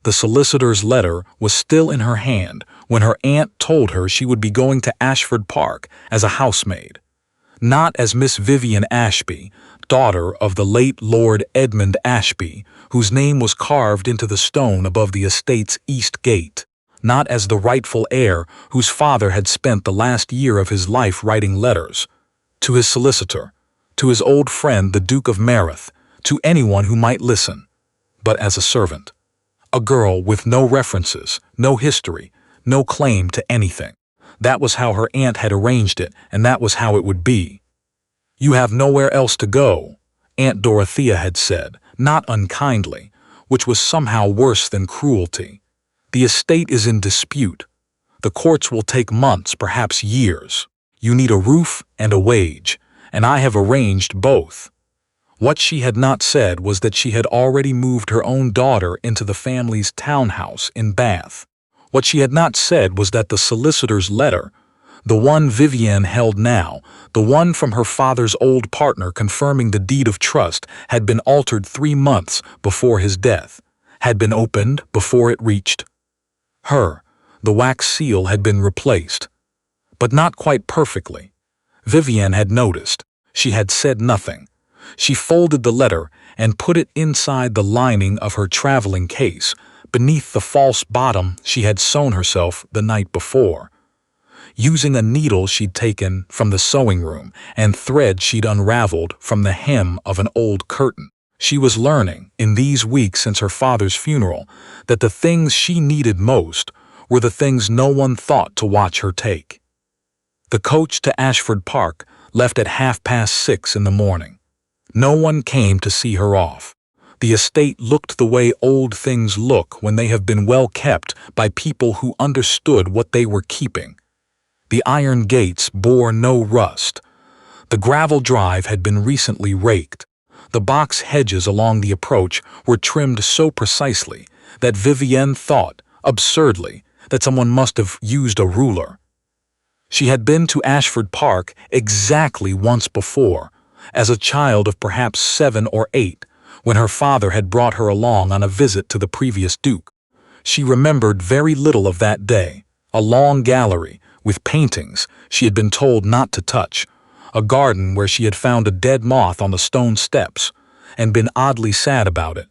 The solicitor's letter was still in her hand when her aunt told her she would be going to Ashford Park as a housemaid. Not as Miss Vivienne Ashby, daughter of the late Lord Edmund Ashby, whose name was carved into the stone above the estate's east gate. Not as the rightful heir whose father had spent the last year of his life writing letters. To his solicitor, to his old friend the Duke of Meath, to anyone who might listen, but as a servant. A girl with no references, no history, no claim to anything. That was how her aunt had arranged it, and that was how it would be. "You have nowhere else to go," Aunt Dorothea had said, not unkindly, which was somehow worse than cruelty. "The estate is in dispute. The courts will take months, perhaps years. You need a roof and a wage, and I have arranged both." What she had not said was that she had already moved her own daughter into the family's townhouse in Bath. What she had not said was that the solicitor's letter, the one Vivienne held now, the one from her father's old partner confirming the deed of trust, had been altered 3 months before his death, had been opened before it reached her. The wax seal had been replaced, but not quite perfectly. Vivienne had noticed. She had said nothing. She folded the letter and put it inside the lining of her traveling case, beneath the false bottom she had sewn herself the night before. Using a needle she'd taken from the sewing room and thread she'd unraveled from the hem of an old curtain, she was learning, in these weeks since her father's funeral, that the things she needed most were the things no one thought to watch her take. The coach to Ashford Park left at 6:30 in the morning. No one came to see her off. The estate looked the way old things look when they have been well kept by people who understood what they were keeping. The iron gates bore no rust. The gravel drive had been recently raked. The box hedges along the approach were trimmed so precisely that Vivienne thought, absurdly, that someone must have used a ruler. She had been to Ashford Park exactly once before, as a child of perhaps 7 or 8, when her father had brought her along on a visit to the previous duke. She remembered very little of that day: a long gallery with paintings she had been told not to touch, a garden where she had found a dead moth on the stone steps and been oddly sad about it,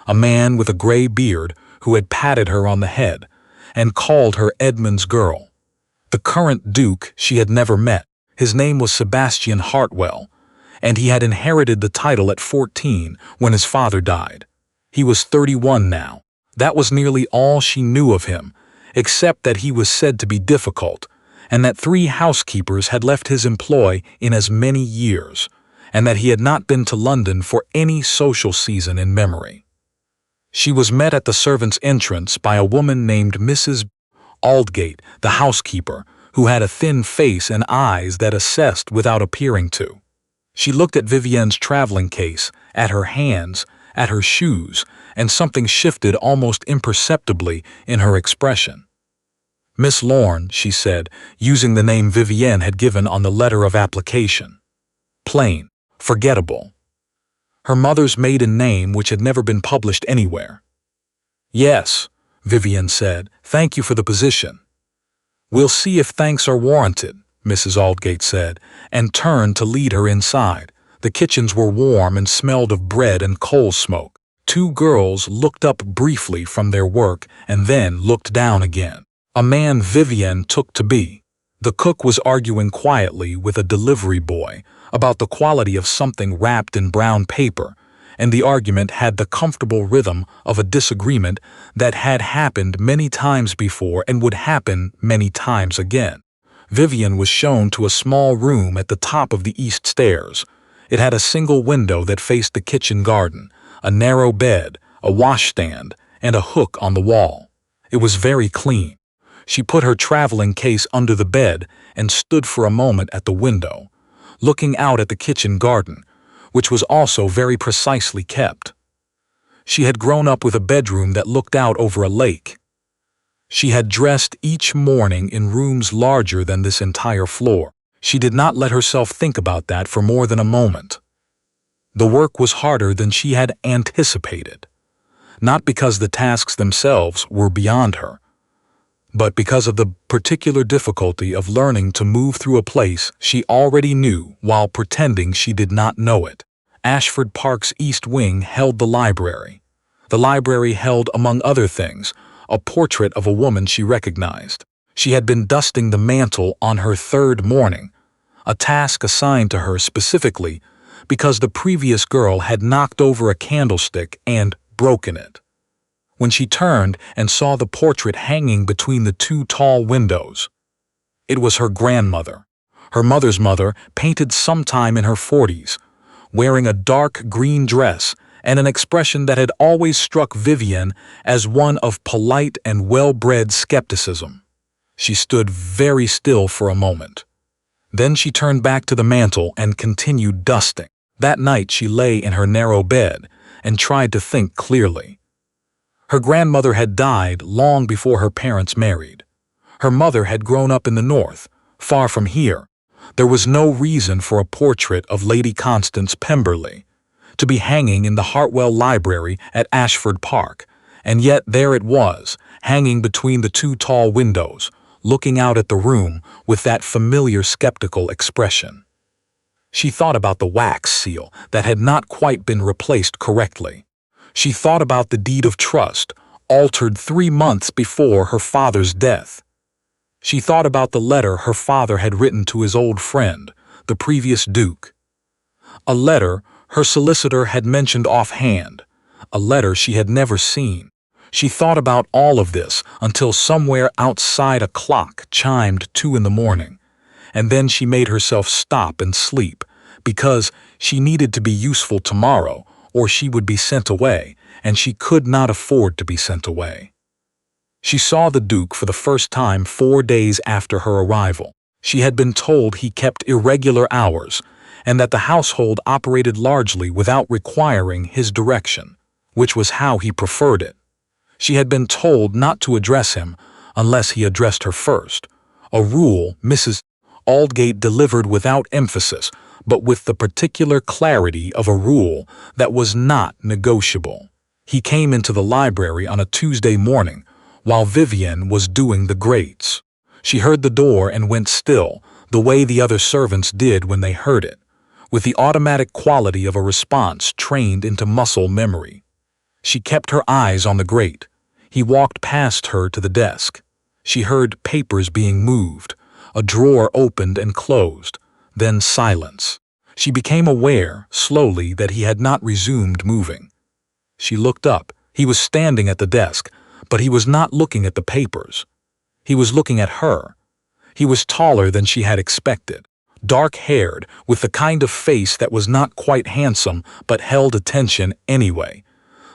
a man with a gray beard who had patted her on the head and called her Edmund's girl. The current duke she had never met. His name was Sebastian Hartwell, and he had inherited the title at 14 when his father died. He was 31 now. That was nearly all she knew of him, except that he was said to be difficult, and that 3 housekeepers had left his employ in as many years, and that he had not been to London for any social season in memory. She was met at the servants' entrance by a woman named Mrs. Aldgate, the housekeeper, who had a thin face and eyes that assessed without appearing to. She looked at Vivienne's traveling case, at her hands, at her shoes, and something shifted almost imperceptibly in her expression. "Miss Lorne," she said, using the name Vivienne had given on the letter of application. Plain, forgettable. Her mother's maiden name, which had never been published anywhere. "Yes," Vivienne said, "thank you for the position." "We'll see if thanks are warranted," Mrs. Aldgate said, and turned to lead her inside. The kitchens were warm and smelled of bread and coal smoke. 2 girls looked up briefly from their work and then looked down again. A man Vivienne took to be. The cook was arguing quietly with a delivery boy about the quality of something wrapped in brown paper, and the argument had the comfortable rhythm of a disagreement that had happened many times before and would happen many times again. Vivienne was shown to a small room at the top of the east stairs. It had a single window that faced the kitchen garden, a narrow bed, a washstand, and a hook on the wall. It was very clean. She put her traveling case under the bed and stood for a moment at the window, looking out at the kitchen garden, which was also very precisely kept. She had grown up with a bedroom that looked out over a lake. She had dressed each morning in rooms larger than this entire floor. She did not let herself think about that for more than a moment. The work was harder than she had anticipated. not because the tasks themselves were beyond her, but because of the particular difficulty of learning to move through a place she already knew while pretending she did not know it. Ashford Park's East Wing held the library. The library held, among other things, a portrait of a woman she recognized. She had been dusting the mantel on her third morning, a task assigned to her specifically because the previous girl had knocked over a candlestick and broken it. When she turned and saw the portrait hanging between the two tall windows, it was her grandmother, her mother's mother, painted sometime in her 40s, wearing a dark green dress and an expression that had always struck Vivienne as one of polite and well-bred skepticism. She stood very still for a moment. Then she turned back to the mantel and continued dusting. That night she lay in her narrow bed and tried to think clearly. Her grandmother had died long before her parents married. Her mother had grown up in the north, far from here. There was no reason for a portrait of Lady Constance Pemberley to be hanging in the Hartwell Library at Ashford Park, and yet there it was, hanging between the two tall windows, looking out at the room with that familiar skeptical expression. She thought about the wax seal that had not quite been replaced correctly. She thought about the deed of trust, altered 3 months before her father's death. She thought about the letter her father had written to his old friend, the previous Duke. A letter her solicitor had mentioned offhand, a letter she had never seen. She thought about all of this until somewhere outside a clock chimed 2 in the morning, and then she made herself stop and sleep because she needed to be useful tomorrow, or she would be sent away, and she could not afford to be sent away. She saw the Duke for the first time 4 days after her arrival. She had been told he kept irregular hours, and that the household operated largely without requiring his direction, which was how he preferred it. She had been told not to address him unless he addressed her first, a rule Mrs. Aldgate delivered without emphasis, but with the particular clarity of a rule that was not negotiable. He came into the library on a Tuesday morning while Vivienne was doing the grates. She heard the door and went still, the way the other servants did when they heard it, with the automatic quality of a response trained into muscle memory. She kept her eyes on the grate. He walked past her to the desk. She heard papers being moved, a drawer opened and closed, then silence. She became aware, slowly, that he had not resumed moving. She looked up. He was standing at the desk, but he was not looking at the papers. He was looking at her. He was taller than she had expected, dark-haired, with the kind of face that was not quite handsome but held attention anyway.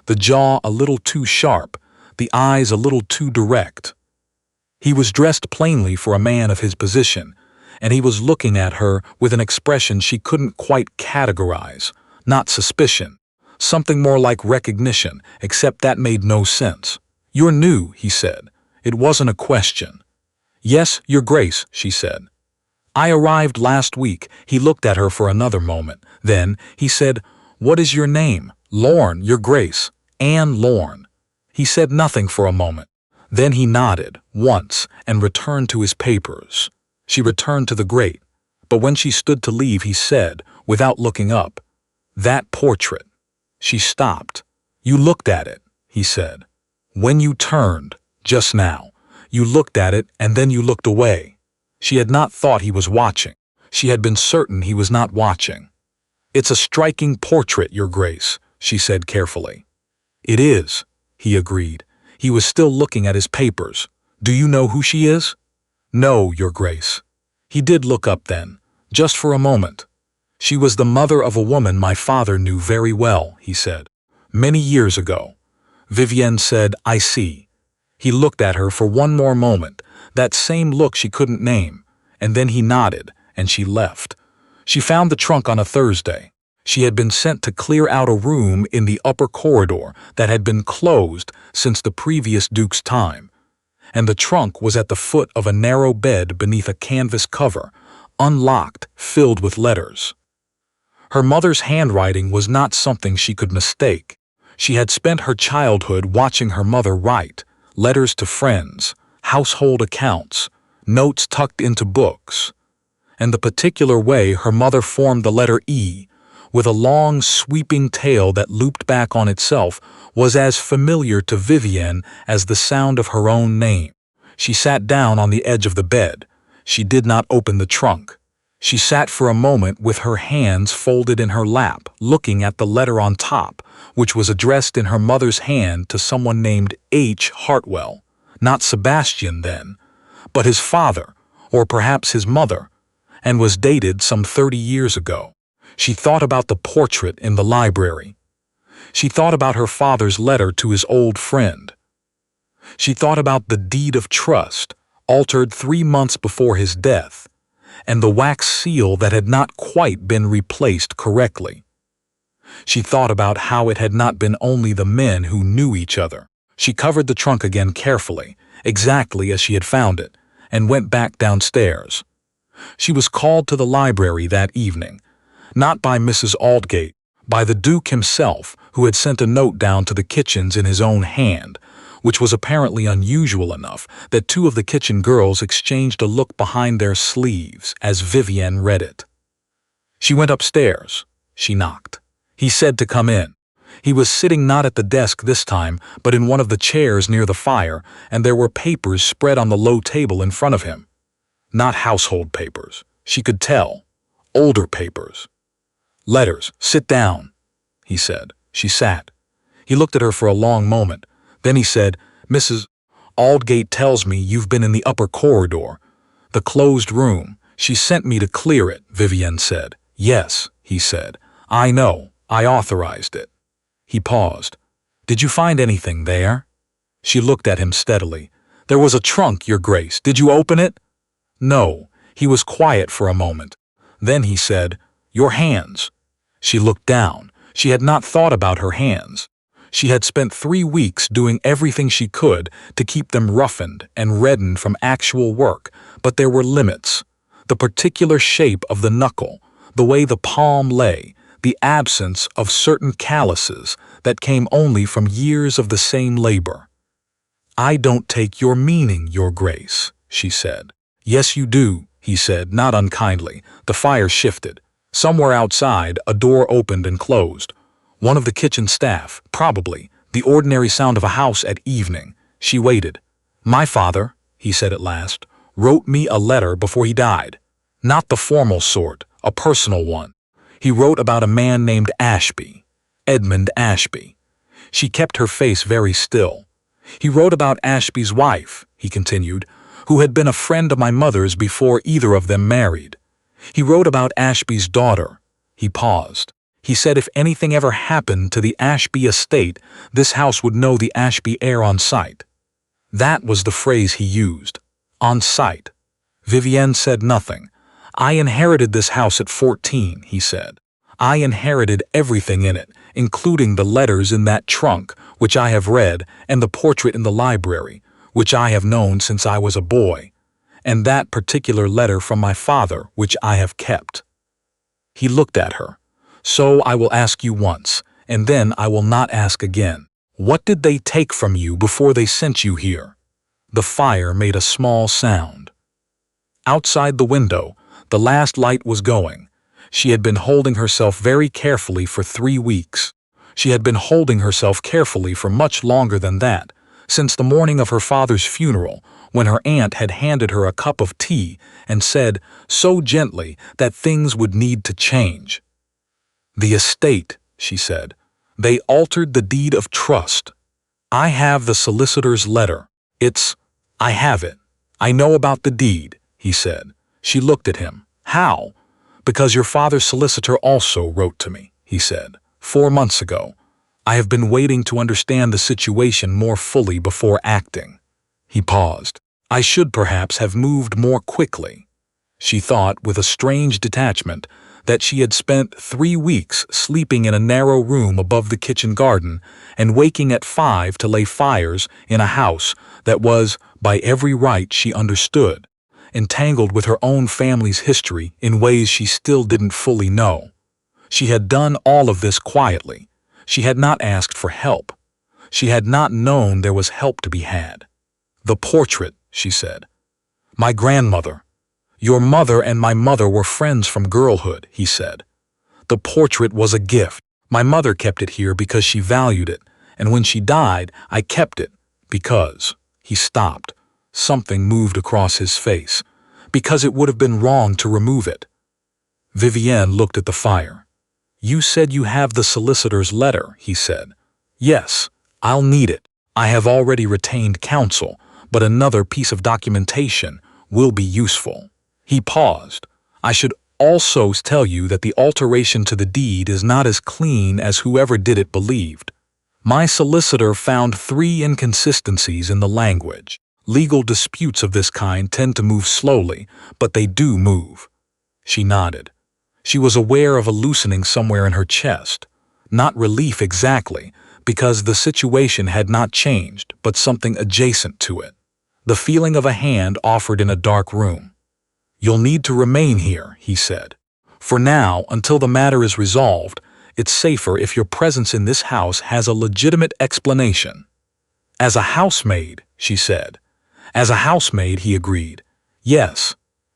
The jaw a little too sharp, the eyes a little too direct. He was dressed plainly for a man of his position, and he was looking at her with an expression she couldn't quite categorize, not suspicion, something more like recognition, except that made no sense. "You're new," he said. It wasn't a question. "Yes, Your Grace," she said. "I arrived last week." He looked at her for another moment. Then he said, "What is your name?" "Lorne, Your Grace. Anne Lorne." He said nothing for a moment. Then he nodded, once, and returned to his papers. She returned to the grate, but when she stood to leave he said, without looking up, "That portrait." She stopped. "You looked at it," he said. "When you turned, just now, you looked at it and then you looked away." She had not thought he was watching. She had been certain he was not watching. "It's a striking portrait, Your Grace," she said carefully. "It is," he agreed. He was still looking at his papers. "Do you know who she is?" "No, Your Grace." He did look up then, just for a moment. "She was the mother of a woman my father knew very well," he said. "Many years ago." Vivienne said, "I see." He looked at her for one more moment, that same look she couldn't name, and then he nodded, and she left. She found the trunk on a Thursday. She had been sent to clear out a room in the upper corridor that had been closed since the previous Duke's time, and the trunk was at the foot of a narrow bed beneath a canvas cover, unlocked, filled with letters. Her mother's handwriting was not something she could mistake. She had spent her childhood watching her mother write letters to friends, household accounts, notes tucked into books, and the particular way her mother formed the letter E, with a long sweeping tail that looped back on itself, was as familiar to Vivienne as the sound of her own name. She sat down on the edge of the bed. She did not open the trunk. She sat for a moment with her hands folded in her lap, looking at the letter on top, which was addressed in her mother's hand to someone named H. Hartwell. Not Sebastian then, but his father, or perhaps his mother, and was dated some 30 years ago. She thought about the portrait in the library. She thought about her father's letter to his old friend. She thought about the deed of trust, altered 3 months before his death, and the wax seal that had not quite been replaced correctly. She thought about how it had not been only the men who knew each other. She covered the trunk again carefully, exactly as she had found it, and went back downstairs. She was called to the library that evening, not by Mrs. Aldgate, by the Duke himself, who had sent a note down to the kitchens in his own hand, which was apparently unusual enough that 2 of the kitchen girls exchanged a look behind their sleeves as Vivienne read it. She went upstairs. She knocked. He said to come in. He was sitting not at the desk this time, but in one of the chairs near the fire, and there were papers spread on the low table in front of him. Not household papers. She could tell. Older papers. Letters. Sit down, he said. She sat. He looked at her for a long moment. Then he said, Mrs. Aldgate tells me you've been in the upper corridor, the closed room. She sent me to clear it, Vivienne said. Yes, he said. I know. I authorized it. He paused. Did you find anything there? She looked at him steadily. There was a trunk, Your Grace. Did you open it? No. He was quiet for a moment. Then he said, Your hands. She looked down. She had not thought about her hands. She had spent 3 weeks doing everything she could to keep them roughened and reddened from actual work, but there were limits. The particular shape of the knuckle, the way the palm lay, the absence of certain calluses that came only from years of the same labor. I don't take your meaning, Your Grace, she said. Yes, you do, he said, not unkindly. The fire shifted. Somewhere outside, a door opened and closed. One of the kitchen staff, probably, the ordinary sound of a house at evening. She waited. My father, he said at last, wrote me a letter before he died. Not the formal sort, a personal one. He wrote about a man named Ashby, Edmund Ashby. She kept her face very still. He wrote about Ashby's wife, he continued, who had been a friend of my mother's before either of them married. He wrote about Ashby's daughter. He paused. He said if anything ever happened to the Ashby estate, this house would know the Ashby heir on sight. That was the phrase he used. On sight. Vivienne said nothing. I inherited this house at 14, he said. I inherited everything in it, including the letters in that trunk, which I have read, and the portrait in the library, which I have known since I was a boy, and that particular letter from my father, which I have kept. He looked at her. So I will ask you once, and then I will not ask again. What did they take from you before they sent you here? The fire made a small sound. Outside the window, the last light was going. She had been holding herself very carefully for 3 weeks. She had been holding herself carefully for much longer than that, since the morning of her father's funeral, when her aunt had handed her a cup of tea and said, so gently, that things would need to change. The estate, she said. They altered the deed of trust. I have the solicitor's letter. I have it. I know about the deed, he said. She looked at him. How? Because your father's solicitor also wrote to me, he said, 4 months ago. I have been waiting to understand the situation more fully before acting. He paused. I should perhaps have moved more quickly. She thought, with a strange detachment, that she had spent 3 weeks sleeping in a narrow room above the kitchen garden and waking at 5 to lay fires in a house that was, by every right she understood, entangled with her own family's history in ways she still didn't fully know. She had done all of this quietly. She had not asked for help. She had not known there was help to be had. "The portrait," she said. "My grandmother. Your mother and my mother were friends from girlhood," he said. "The portrait was a gift. My mother kept it here because she valued it, and when she died, I kept it because—" He stopped. Something moved across his face. "Because it would have been wrong to remove it." Vivienne looked at the fire. "You said you have the solicitor's letter," he said. "Yes, I'll need it. I have already retained counsel, but another piece of documentation will be useful." He paused. "I should also tell you that the alteration to the deed is not as clean as whoever did it believed. My solicitor found 3 inconsistencies in the language. Legal disputes of this kind tend to move slowly, but they do move." She nodded. She was aware of a loosening somewhere in her chest. Not relief exactly, because the situation had not changed, but something adjacent to it. The feeling of a hand offered in a dark room. "You'll need to remain here," he said. "For now, until the matter is resolved, it's safer if your presence in this house has a legitimate explanation." "As a housemaid," she said. "As a housemaid," he agreed. "Yes."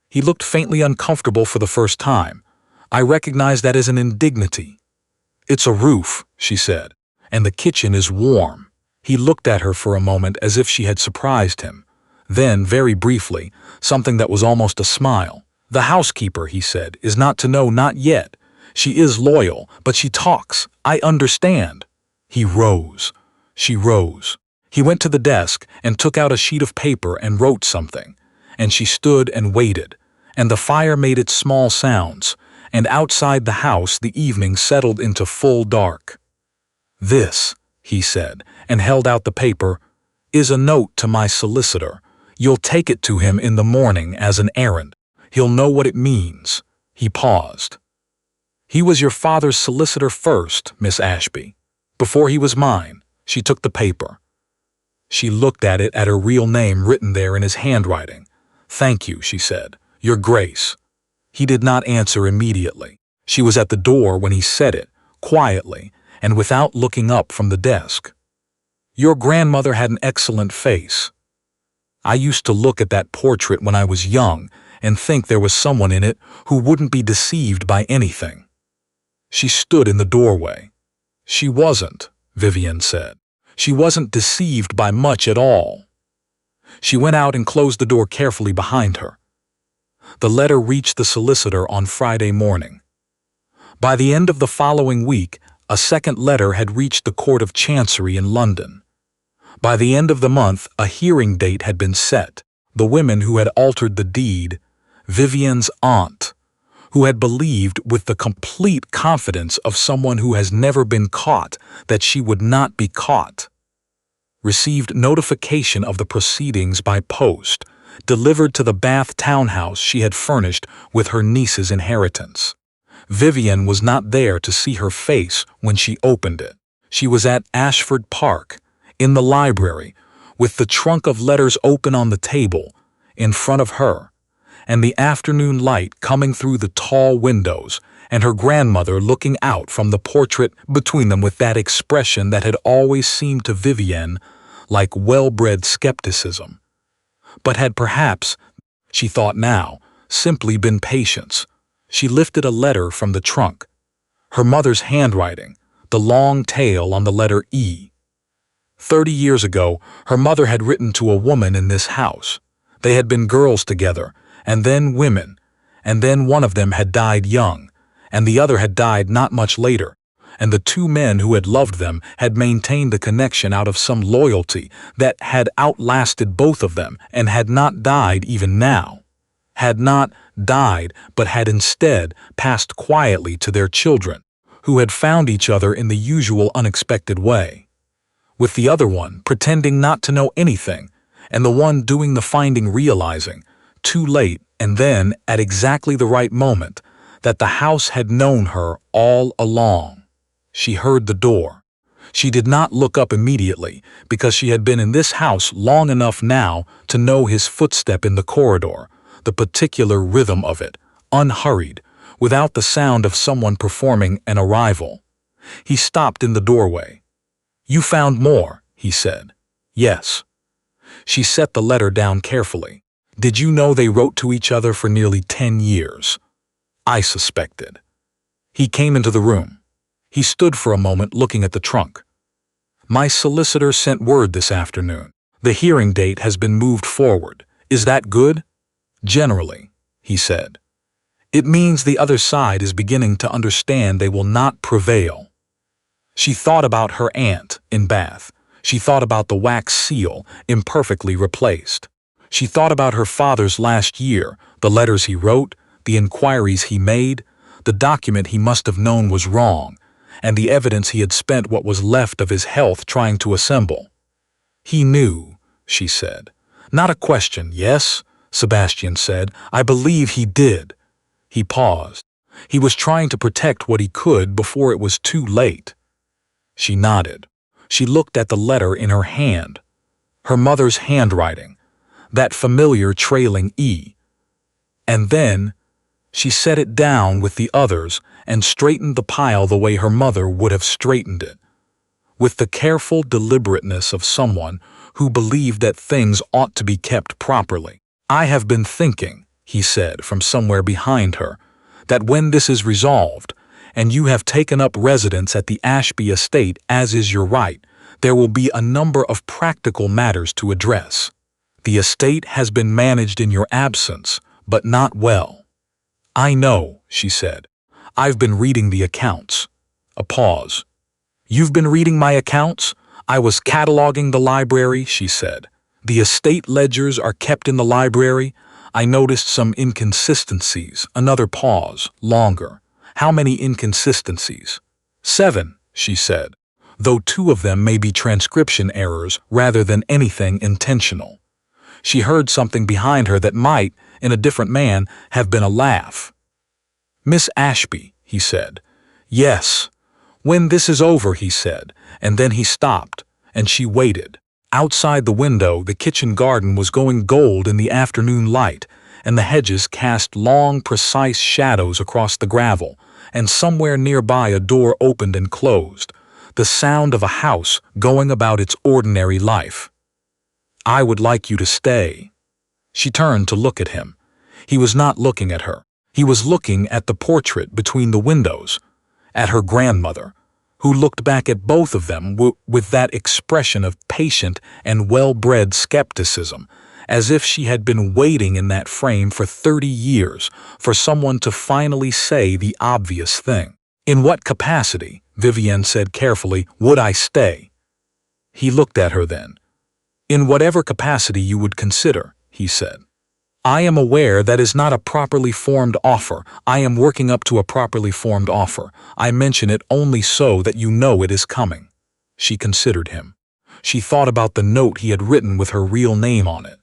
He looked faintly uncomfortable for the first time. "I recognize that as an indignity." "It's a roof," she said, "and the kitchen is warm." He looked at her for a moment as if she had surprised him. Then, very briefly, something that was almost a smile. "The housekeeper," he said, "is not to know, not yet. She is loyal, but she talks. I understand." He rose. She rose. He went to the desk and took out a sheet of paper and wrote something. And she stood and waited, and the fire made its small sounds, and outside the house the evening settled into full dark. "This," he said, and held out the paper, "is a note to my solicitor. You'll take it to him in the morning as an errand. He'll know what it means." He paused. "He was your father's solicitor first, Miss Ashby. Before he was mine." She took the paper. She looked at it, at her real name written there in his handwriting. "Thank you," she said. "Your Grace." He did not answer immediately. She was at the door when he said it, quietly, and without looking up from the desk. "Your grandmother had an excellent face. I used to look at that portrait when I was young and think there was someone in it who wouldn't be deceived by anything." She stood in the doorway. "She wasn't," Vivienne said. "She wasn't deceived by much at all." She went out and closed the door carefully behind her. The letter reached the solicitor on Friday morning. By the end of the following week, a second letter had reached the Court of Chancery in London. By the end of the month, a hearing date had been set. The women who had altered the deed, Vivienne's aunt, who had believed with the complete confidence of someone who has never been caught that she would not be caught, received notification of the proceedings by post, delivered to the Bath townhouse she had furnished with her niece's inheritance. Vivienne was not there to see her face when she opened it. She was at Ashford Park, in the library, with the trunk of letters open on the table, in front of her, and the afternoon light coming through the tall windows, and her grandmother looking out from the portrait between them with that expression that had always seemed to Vivienne like well-bred skepticism, but had perhaps, she thought now, simply been patience. She lifted a letter from the trunk. Her mother's handwriting, the long tail on the letter E. 30 years ago, her mother had written to a woman in this house. They had been girls together, and then women, and then one of them had died young, and the other had died not much later, and the 2 men who had loved them had maintained the connection out of some loyalty that had outlasted both of them and had not died even now. Had not died, but had instead passed quietly to their children, who had found each other in the usual unexpected way. With the other one pretending not to know anything, and the one doing the finding realizing, too late and then at exactly the right moment, that the house had known her all along. She heard the door. She did not look up immediately, because she had been in this house long enough now to know his footstep in the corridor, the particular rhythm of it, unhurried, without the sound of someone performing an arrival. He stopped in the doorway. "You found more," he said. "Yes." She set the letter down carefully. "Did you know they wrote to each other for nearly 10 years? I suspected." He came into the room. He stood for a moment looking at the trunk. "My solicitor sent word this afternoon. The hearing date has been moved forward. Is that good?" "Generally," he said. "It means the other side is beginning to understand they will not prevail." She thought about her aunt in Bath. She thought about the wax seal, imperfectly replaced. She thought about her father's last year, the letters he wrote, the inquiries he made, the document he must have known was wrong, and the evidence he had spent what was left of his health trying to assemble. "He knew," she said. "Not a question, yes?" Sebastian said. "I believe he did." He paused. He was trying to protect what he could before it was too late. She nodded. She looked at the letter in her hand. Her mother's handwriting, that familiar trailing E. And then she set it down with the others and straightened the pile the way her mother would have straightened it, with the careful deliberateness of someone who believed that things ought to be kept properly. "I have been thinking," he said from somewhere behind her, "that when this is resolved, and you have taken up residence at the Ashby estate as is your right, there will be a number of practical matters to address. The estate has been managed in your absence, but not well." "I know," she said. "I've been reading the accounts." A pause. "You've been reading my accounts?" "I was cataloging the library," she said. "The estate ledgers are kept in the library. I noticed some inconsistencies." Another pause, longer. "How many inconsistencies?" "7, she said, "though 2 of them may be transcription errors rather than anything intentional." She heard something behind her that might, in a different man, have been a laugh. "Miss Ashby," he said. "Yes." "When this is over," he said, and then he stopped, and she waited. Outside the window, the kitchen garden was going gold in the afternoon light, and the hedges cast long, precise shadows across the gravel, and somewhere nearby a door opened and closed, the sound of a house going about its ordinary life. "I would like you to stay." She turned to look at him. He was not looking at her. He was looking at the portrait between the windows, at her grandmother, who looked back at both of them with that expression of patient and well-bred skepticism, as if she had been waiting in that frame for 30 years for someone to finally say the obvious thing. "In what capacity," Vivienne said carefully, "would I stay?" He looked at her then. "In whatever capacity you would consider," he said. "I am aware that is not a properly formed offer. I am working up to a properly formed offer. I mention it only so that you know it is coming." She considered him. She thought about the note he had written with her real name on it.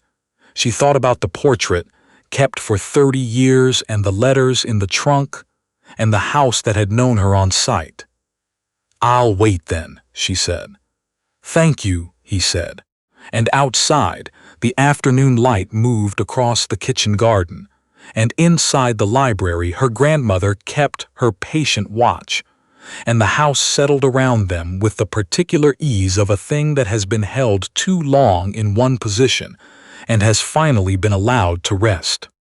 She thought about the portrait, kept for 30 years, and the letters in the trunk, and the house that had known her on sight. "I'll wait then," she said. "Thank you," he said. And outside, the afternoon light moved across the kitchen garden, and inside the library her grandmother kept her patient watch, and the house settled around them with the particular ease of a thing that has been held too long in one position and has finally been allowed to rest.